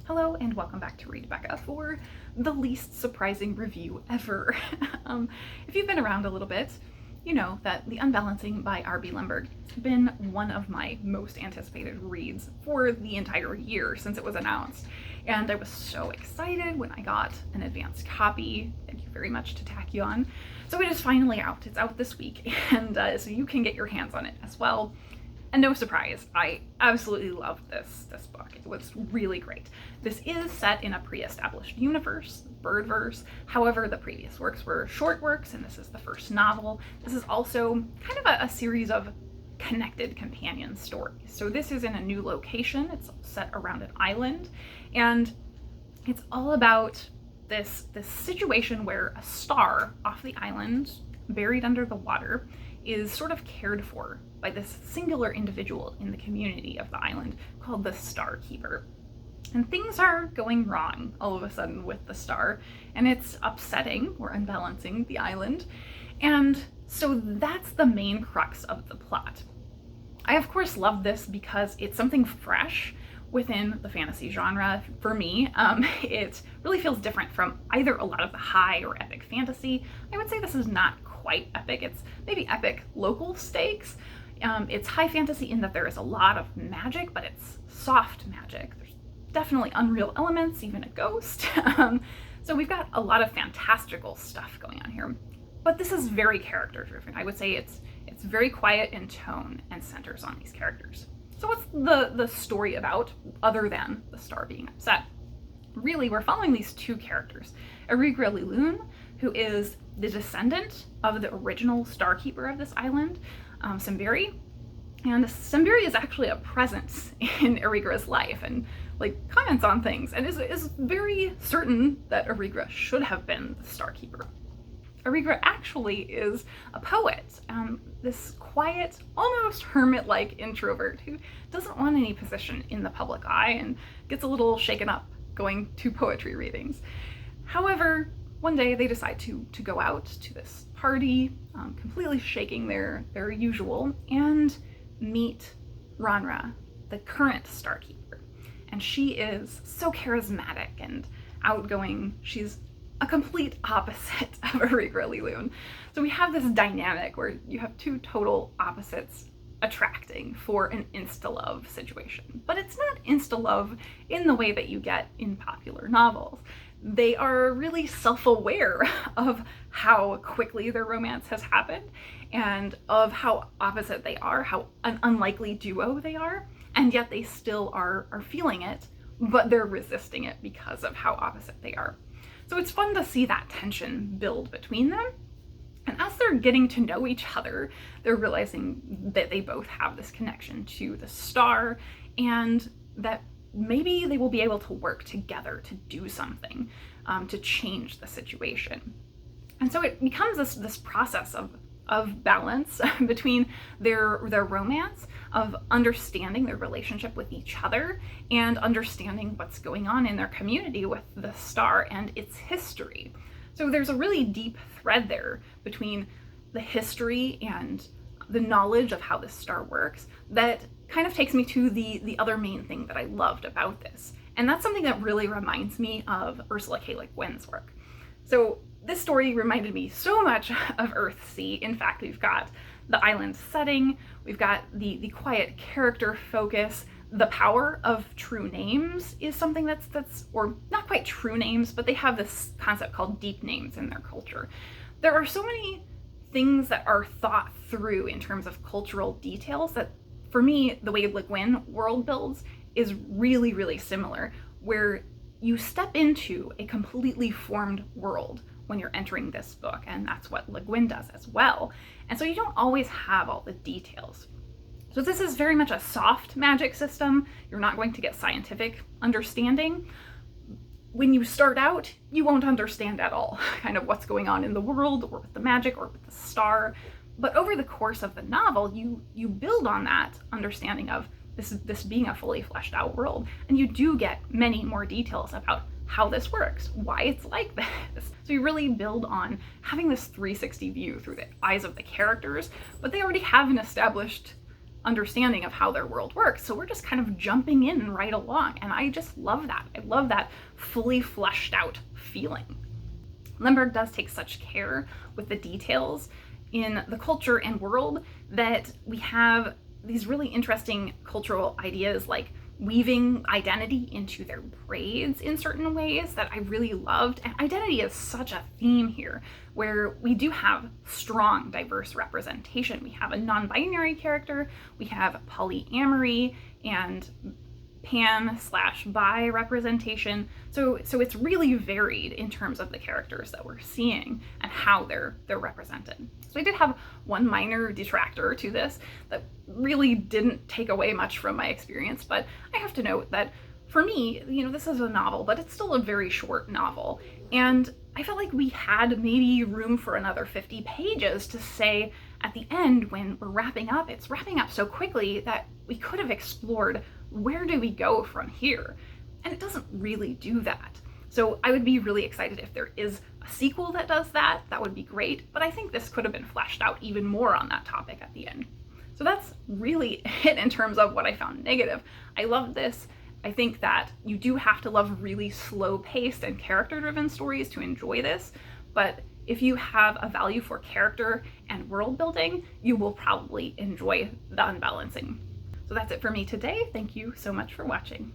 Hello and welcome back to Read Becca for the least surprising review ever. If you've been around a little bit, you know that The Unbalancing by R.B. Lemberg has been one of my most anticipated reads for the entire year since it was announced. And I was so excited when I got an advanced copy. Thank you very much to Tachyon. So it is finally out. It's out this week, and so you can get your hands on it as well. And no surprise, I absolutely loved this book. It was really great. This is set in a pre-established universe, Birdverse. However, the previous works were short works, and this is the first novel. This is also kind of a series of connected companion stories. So this is in a new location. It's set around an island, and it's all about this situation where a star off the island, buried under the water, is sort of cared for by this singular individual in the community of the island called the Star Keeper. And things are going wrong all of a sudden with the star, and it's upsetting or unbalancing the island. And so that's the main crux of the plot. I of course love this because it's something fresh within the fantasy genre. For me, it really feels different from either a lot of the high or epic fantasy. I would say this is not quite epic. It's maybe epic local stakes. It's high fantasy in that there is a lot of magic, but it's soft magic. There's definitely unreal elements, even a ghost. So we've got a lot of fantastical stuff going on here. But this is very character driven. I would say it's very quiet in tone and centers on these characters. So what's the story about, other than the star being upset? Really, we're following these two characters. Ursula Kay, who is the descendant of the original Star Keeper of this island, Lemberg. And Lemberg is actually a presence in Ursula's life and comments on things, and is very certain that Ursula should have been the Star Keeper. Ursula actually is a poet, this quiet, almost hermit-like introvert who doesn't want any position in the public eye and gets a little shaken up going to poetry readings. However, one day they decide to go out to this party, completely shaking their usual, and meet Ranra, the current Star Keeper. And she is so charismatic and outgoing. She's a complete opposite of Ursula Kay. So we have this dynamic where you have two total opposites attracting for an insta-love situation. But it's not insta-love in the way that you get in popular novels. They are really self-aware of how quickly their romance has happened and of how opposite they are, how an unlikely duo they are, and yet they still are feeling it, but they're resisting it because of how opposite they are. So it's fun to see that tension build between them. And as they're getting to know each other, they're realizing that they both have this connection to the star, and that maybe they will be able to work together to do something, to change the situation. And so it becomes this process of balance between their romance, of understanding their relationship with each other, and understanding what's going on in their community with the star and its history. So there's a really deep thread there between the history and the knowledge of how this star works that kind of takes me to the other main thing that I loved about this. And that's something that really reminds me of Ursula Kay Guin's work. So this story reminded me so much of Earthsea. In fact, we've got the island setting, we've got the quiet character focus. The power of true names is something that's or not quite true names, but they have this concept called deep names in their culture. There are so many things that are thought through in terms of cultural details that, for me, the way Le Guin world builds is really, really similar, where you step into a completely formed world when you're entering this book, and that's what Le Guin does as well. And so you don't always have all the details. So this is very much a soft magic system. You're not going to get scientific understanding. When you start out, you won't understand at all kind of what's going on in the world or with the magic or with the star. But over the course of the novel, you build on that understanding of this being a fully fleshed out world, and you do get many more details about how this works, why it's like this. So you really build on having this 360 view through the eyes of the characters, but they already have an established understanding of how their world works. So we're just kind of jumping in right along. And I just love that. I love that fully fleshed out feeling. Lemberg does take such care with the details in the culture and world that we have these really interesting cultural ideas like weaving identity into their braids in certain ways that I really loved. And identity is such a theme here, where we do have strong, diverse representation. We have a non-binary character, we have polyamory and pan/bi representation. So it's really varied in terms of the characters that we're seeing and how they're represented. So I did have one minor detractor to this that really didn't take away much from my experience, but I have to note that for me, this is a novel, but it's still a very short novel. And I felt like we had maybe room for another 50 pages to say at the end when we're wrapping up, it's wrapping up so quickly that we could have explored where do we go from here? And it doesn't really do that. So I would be really excited if there is a sequel that does that. That would be great. But I think this could have been fleshed out even more on that topic at the end. So that's really it in terms of what I found negative. I loved this. I think that you do have to love really slow-paced and character-driven stories to enjoy this. But if you have a value for character and world building, you will probably enjoy The Unbalancing. So that's it for me today. Thank you so much for watching.